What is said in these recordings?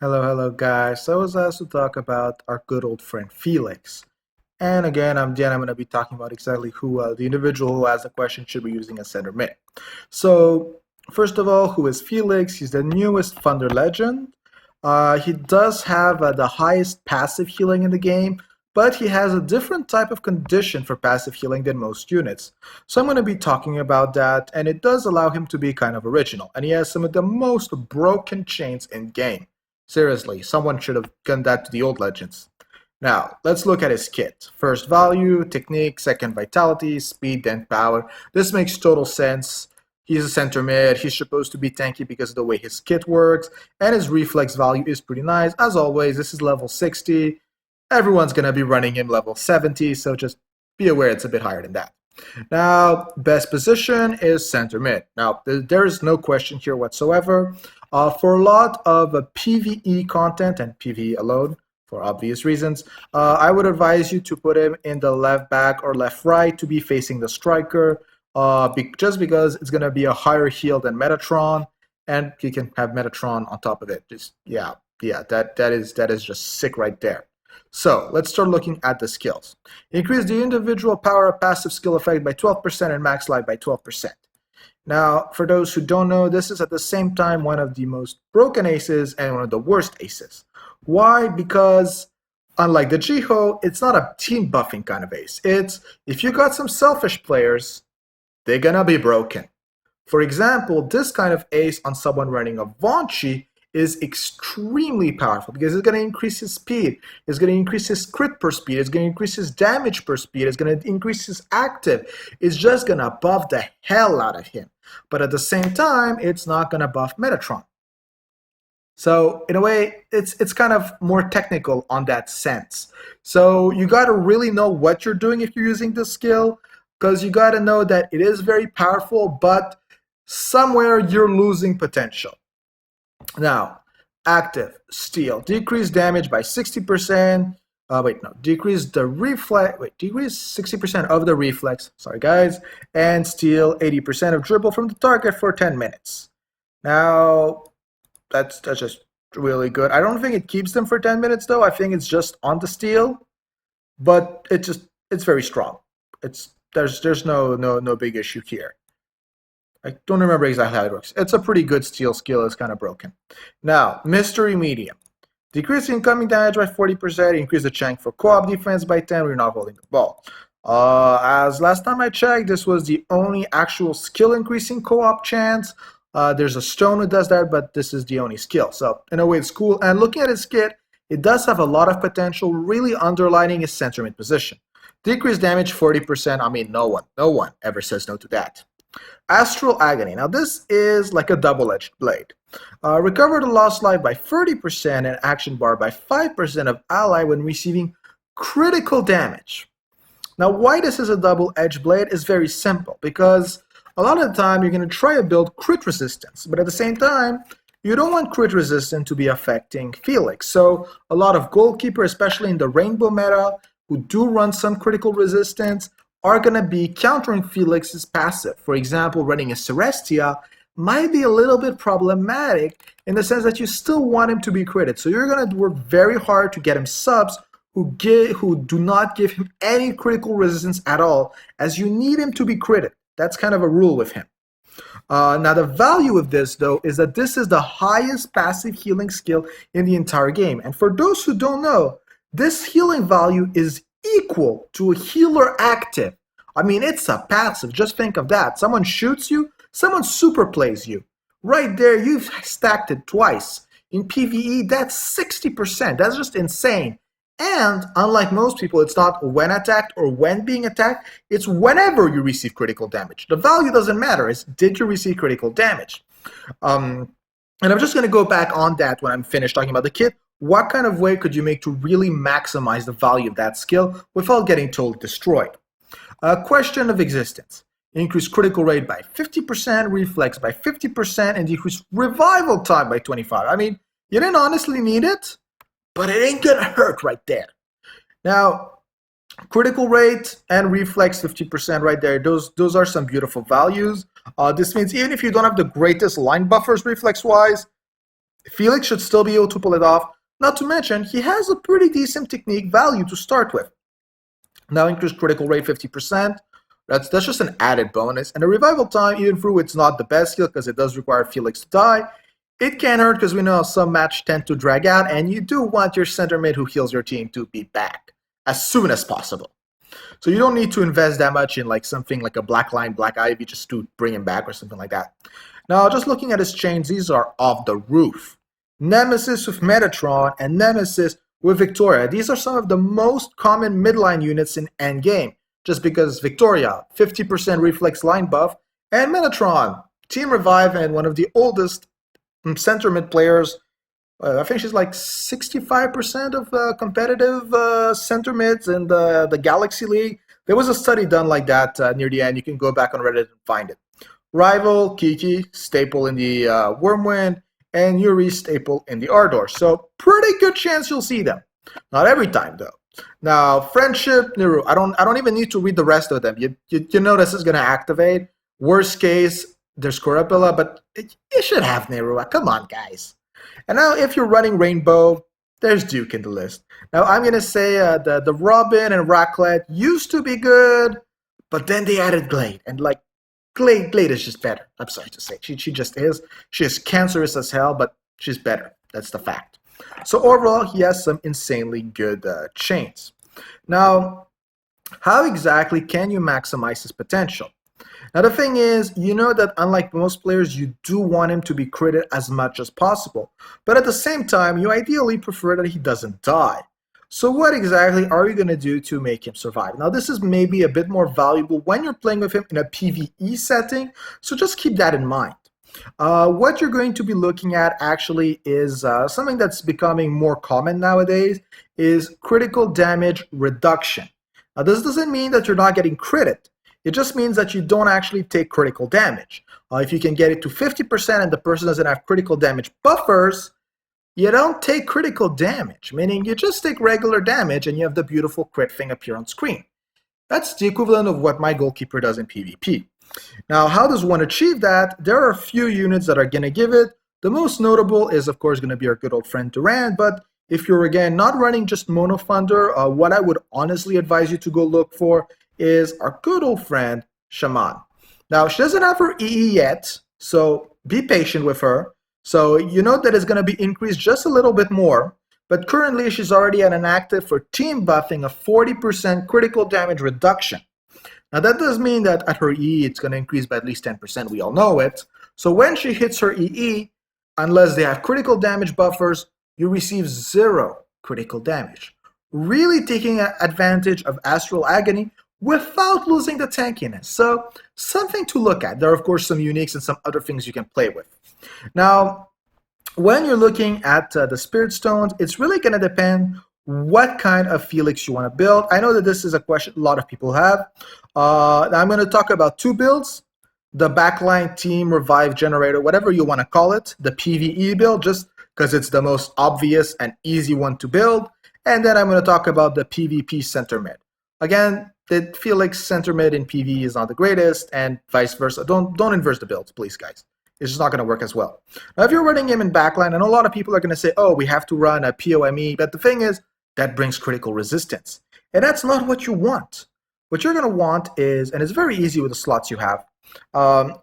Hello guys. So I was asked to talk about our good old friend Felix. And again, I'm Jen. I'm going to be talking about exactly who the individual who asked the question should be using a center mid. So first of all, who is Felix? He's the newest Thunder legend. He does have the highest passive healing in the game, but he has a different type of condition for passive healing than most units. So I'm going to be talking about that, and it does allow him to be kind of original. And he has some of the most broken chains in game. Seriously, someone should have done that to the old legends. Now, let's look at his kit. First value, technique, second vitality, speed, then power. This makes total sense. He's a center mid. He's supposed to be tanky because of the way his kit works, and his reflex value is pretty nice. As always, this is level 60. Everyone's going to be running him level 70, so just be aware it's a bit higher than that. Now, best position is center mid. Now, there is no question here whatsoever. For a lot of PvE content and PvE alone, for obvious reasons, I would advise you to put him in the left back or left right to be facing the striker, just because it's going to be a higher heal than Metatron, and you can have Metatron on top of it. Just that is just sick right there. So let's start looking at the skills. Increase the individual power of passive skill effect by 12% and max life by 12%. Now, for those who don't know, this is at the same time one of the most broken aces and one of the worst aces. Why? Because unlike the Jiho, it's not a team buffing kind of ace. It's if you got some selfish players, they're gonna be broken. For example, this kind of ace on someone running a Vonchi is extremely powerful because it's going to increase his speed, it's going to increase his crit per speed, it's going to increase his damage per speed, it's going to increase his active. It's just going to buff the hell out of him. But at the same time, it's not going to buff Metatron. So in a way, it's kind of more technical on that sense. So you got to really know what you're doing if you're using this skill, because you got to know that it is very powerful, but somewhere you're losing potential. Now, active, steal, decrease damage by 60%. Decrease the reflex. Decrease 60% of the reflex. Sorry, guys. And steal 80% of dribble from the target for 10 minutes. Now, that's just really good. I don't think it keeps them for 10 minutes though. I think it's just on the steal, but it's very strong. There's no big issue here. I don't remember exactly how it works. It's a pretty good steal skill. It's kind of broken. Now, Mystery Medium. Decrease incoming damage by 40%. Increase the chance for co-op defense by 10. We're not holding the ball. As last time I checked, this was the only actual skill increasing co-op chance. There's a stone that does that, but this is the only skill. So in a way, it's cool. And looking at his kit, it does have a lot of potential, really underlining his center mid position. Decrease damage 40%. I mean, no one ever says no to that. Astral Agony. Now this is like a double-edged blade. Recover the lost life by 30% and action bar by 5% of ally when receiving critical damage. Now why this is a double-edged blade is very simple, because a lot of the time you're going to try to build crit resistance, but at the same time you don't want crit resistance to be affecting Felix. So a lot of goalkeepers, especially in the rainbow meta, who do run some critical resistance, are going to be countering Felix's passive. For example, running a Celestia might be a little bit problematic in the sense that you still want him to be critted. So you're going to work very hard to get him subs who do not give him any critical resistance at all, as you need him to be critted. That's kind of a rule with him. Now the value of this though is that this is the highest passive healing skill in the entire game. And for those who don't know, this healing value is equal to a healer active. I mean, it's a passive. Just think of that. Someone shoots you, someone super plays you. Right there, you've stacked it twice. In PvE, that's 60%. That's just insane. And unlike most people, it's not when attacked or when being attacked. It's whenever you receive critical damage. The value doesn't matter. It's did you receive critical damage? And I'm just going to go back on that when I'm finished talking about the kit. What kind of way could you make to really maximize the value of that skill without getting totally destroyed? Question of existence. Increase critical rate by 50%, reflex by 50%, and decrease revival time by 25%. I mean, you didn't honestly need it, but it ain't gonna hurt right there. Now, critical rate and reflex 50% right there. Those are some beautiful values. This means even if you don't have the greatest line buffers reflex-wise, Felix should still be able to pull it off. Not to mention, he has a pretty decent technique value to start with. Now increased critical rate 50%. That's just an added bonus. And the revival time, even though it's not the best skill because it does require Felix to die, it can hurt because we know some matches tend to drag out, and you do want your center mid who heals your team to be back as soon as possible. So you don't need to invest that much in like something like a Black Line, Black Ivy just to bring him back or something like that. Now, just looking at his chains, these are off the roof. Nemesis with Metatron and Nemesis with Victoria. These are some of the most common midline units in endgame, just because Victoria, 50% reflex line buff, and Metatron, Team Revive, and one of the oldest center mid players. I think she's like 65% of competitive center mids in the Galaxy League. There was a study done like that near the end. You can go back on Reddit and find it. Rival, Kiki, staple in the Wormwind, and Yuri, staple in the Ardor. So pretty good chance you'll see them. Not every time though. Now, Friendship, Niru, I don't even need to read the rest of them. You know this is going to activate. Worst case, there's Corapilla, but you should have Nerua. Come on, guys. And now, if you're running Rainbow, there's Duke in the list. Now, I'm going to say the Robin and Raclette used to be good, but then they added Glade. And, like, Glade is just better. I'm sorry to say. She just is. She is cancerous as hell, but she's better. That's the fact. So, overall, he has some insanely good chains. Now, how exactly can you maximize his potential? Now, the thing is, you know that unlike most players, you do want him to be critted as much as possible. But at the same time, you ideally prefer that he doesn't die. So what exactly are you going to do to make him survive? Now, this is maybe a bit more valuable when you're playing with him in a PvE setting, so just keep that in mind. What you're going to be looking at actually is something that's becoming more common nowadays, is critical damage reduction. Now, this doesn't mean that you're not getting critted. It just means that you don't actually take critical damage. If you can get it to 50% and the person doesn't have critical damage buffers, you don't take critical damage, meaning you just take regular damage and you have the beautiful crit thing appear on screen. That's the equivalent of what my goalkeeper does in PvP. Now, how does one achieve that? There are a few units that are going to give it. The most notable is, of course, going to be our good old friend Durant, but if you're, again, not running just Mono Thunder, what I would honestly advise you to go look for is our good old friend Shaman. Now, she doesn't have her EE yet, so be patient with her. So you know that it's going to be increased just a little bit more, but currently she's already at an active for team buffing of 40% critical damage reduction. Now, that does mean that at her EE, it's going to increase by at least 10%. We all know it. So when she hits her EE, unless they have critical damage buffers, you receive 0 critical damage. Really taking advantage of Astral Agony without losing the tankiness. So something to look at. There are, of course, some uniques and some other things you can play with. Now, when you're looking at the Spirit Stones, it's really going to depend what kind of Felix you want to build. I know that this is a question a lot of people have. I'm going to talk about 2 builds. The backline team revive generator, whatever you want to call it. The PvE build, just because it's the most obvious and easy one to build. And then I'm going to talk about the PvP center mid. Again, the Felix center mid in PvE is not the greatest, and vice versa. Don't inverse the builds, please, guys. It's just not going to work as well. Now, if you're running him in backline, I know a lot of people are going to say, oh, we have to run a POME, but the thing is, that brings critical resistance. And that's not what you want. What you're going to want is, and it's very easy with the slots you have,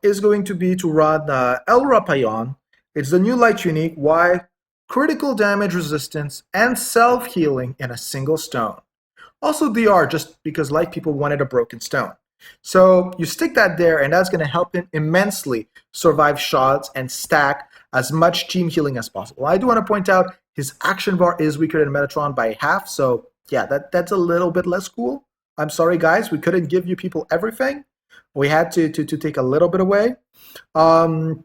is going to be to run El Rapayon. It's the new light unique. Why? Critical damage resistance and self-healing in a single stone. Also DR, just because light people wanted a broken stone. So you stick that there, and that's going to help him immensely survive shots and stack as much team healing as possible. I do want to point out his action bar is weaker than Metatron by half, so yeah, that's a little bit less cool. I'm sorry, guys, we couldn't give you people everything. We had to take a little bit away. Then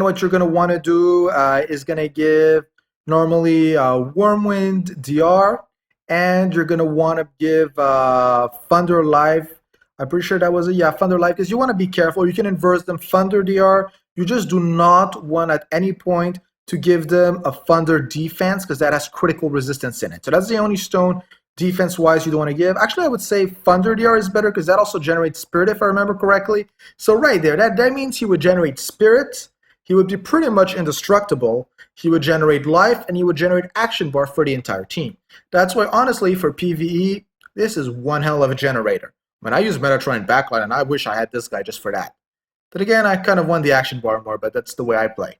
what you're going to want to do is going to give normally Wormwind DR, and you're going to want to give Thunder Life. I'm pretty sure that was it. Yeah, Thunder Life, because you want to be careful. You can inverse them Thunder DR. You just do not want at any point to give them a Thunder Defense, because that has critical resistance in it. So that's the only stone defense-wise you don't want to give. Actually, I would say Thunder DR is better, because that also generates Spirit, if I remember correctly. So right there, that means he would generate Spirit. he would be pretty much indestructible. He would generate life and he would generate action bar for the entire team. That's why, honestly, for PvE, this is one hell of a generator. When I use Metatron backline, and I wish I had this guy just for that. But again, I kind of want the action bar more, but that's the way I play.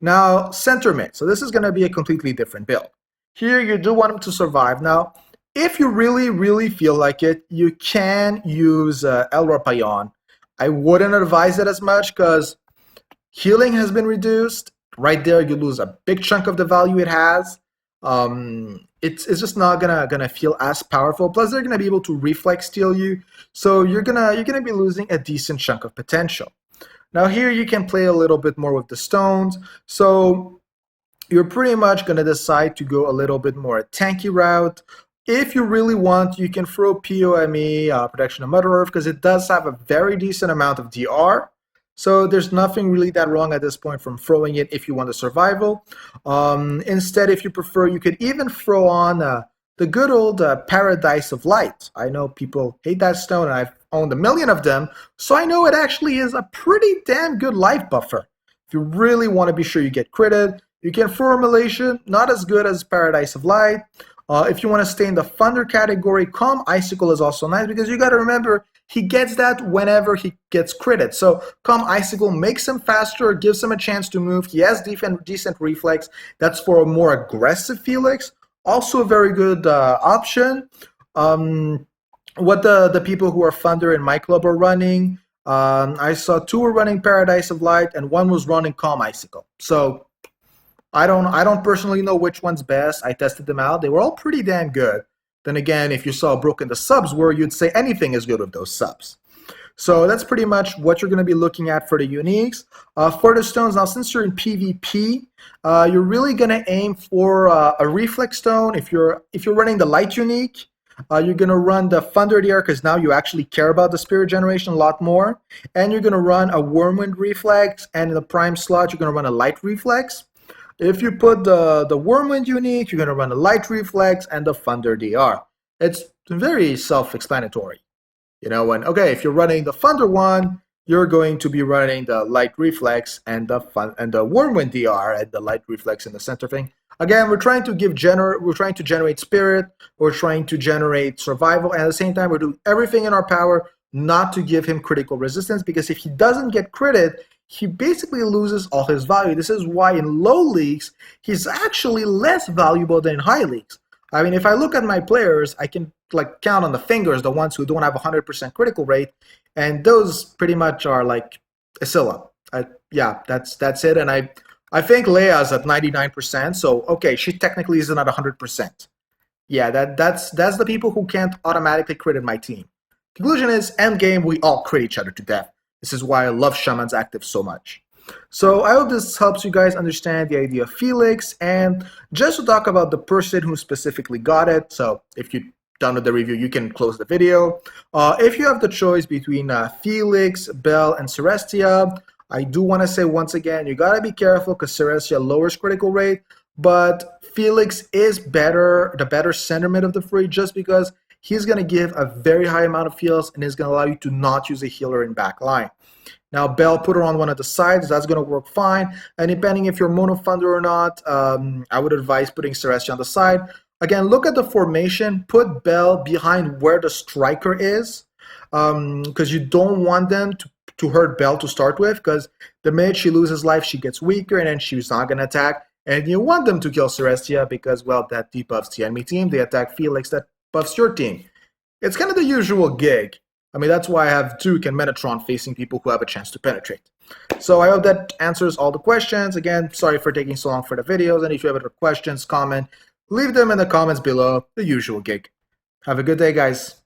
Now, center mid. So this is going to be a completely different build. Here, you do want him to survive. Now, if you really feel like it, you can use El Rapayon. I wouldn't advise it as much because healing has been reduced. Right there, you lose a big chunk of the value it has. It's just not gonna feel as powerful. Plus, they're gonna be able to reflex steal you, so you're gonna be losing a decent chunk of potential. Now here you can play a little bit more with the stones. So you're pretty much gonna decide to go a little bit more a tanky route. If you really want, you can throw POME, Protection of Mother Earth, because it does have a very decent amount of DR. So there's nothing really that wrong at this point from throwing it if you want a survival. Instead, if you prefer, you could even throw on the good old Paradise of Light. I know people hate that stone, and I've owned a million of them, so I know it actually is a pretty damn good life buffer. If you really want to be sure you get critted, you can throw Immolation, not as good as Paradise of Light. If you want to stay in the Thunder category, Calm Icicle is also nice because you got to remember he gets that whenever he gets critted. So Calm Icicle makes him faster, gives him a chance to move. He has decent reflex. That's for a more aggressive Felix. Also a very good option. What the people who are Thunder in my club are running, I saw 2 were running Paradise of Light and 1 was running Calm Icicle. So I don't personally know which one's best. I tested them out. They were all pretty damn good. Then again, if you saw how broken the subs were, you'd say anything is good with those subs. So that's pretty much what you're going to be looking at for the uniques. For the stones, now since you're in PvP, you're really going to aim for a reflex stone. If you're running the light unique, you're going to run the Thunder there because now you actually care about the spirit generation a lot more. And you're going to run a Wormwind reflex, and in the prime slot, you're going to run a light reflex. If you put the Wormwind unique, you're going to run a light reflex and the Thunder DR. It's very self-explanatory. You know, if you're running the Thunder one, you're going to be running the light reflex and the Wormwind DR and the light reflex in the center thing. Again, we're trying to generate spirit, we're trying to generate survival, and at the same time, we're doing everything in our power not to give him critical resistance, because if he doesn't get critted, he basically loses all his value. This is why in low leagues, he's actually less valuable than in high leagues. I mean, if I look at my players, I can count on the fingers the ones who don't have 100% critical rate, and those pretty much are like Isilla. Yeah, that's it. And I think Leia's at 99%, so okay, she technically isn't at 100%. Yeah, that's the people who can't automatically crit in my team. Conclusion is, end game, we all crit each other to death. This is why I love Shaman's Active so much. So I hope this helps you guys understand the idea of Felix, and just to talk about the person who specifically got it. So if you're done with the review, you can close the video. If you have the choice between Felix, Bell, and Celestia, I do want to say once again, you gotta be careful because Celestia lowers critical rate, but Felix is the better center mid of the three, just because he's going to give a very high amount of heals and is going to allow you to not use a healer in back line. Now, Bell, put her on one of the sides. That's going to work fine. And depending if you're Mono Thunder or not, I would advise putting Celestia on the side. Again, look at the formation. Put Bell behind where the striker is, because you don't want them to hurt Bell to start with, because the minute she loses life, she gets weaker, and then she's not going to attack. And you want them to kill Celestia because, well, that debuffs the enemy team. They attack Felix, that buffs your team. It's kind of the usual gig. I mean, that's why I have Duke and Metatron facing people who have a chance to penetrate. So I hope that answers all the questions. Again, sorry for taking so long for the videos, and if you have other questions, leave them in the comments below. The usual gig. Have a good day, guys.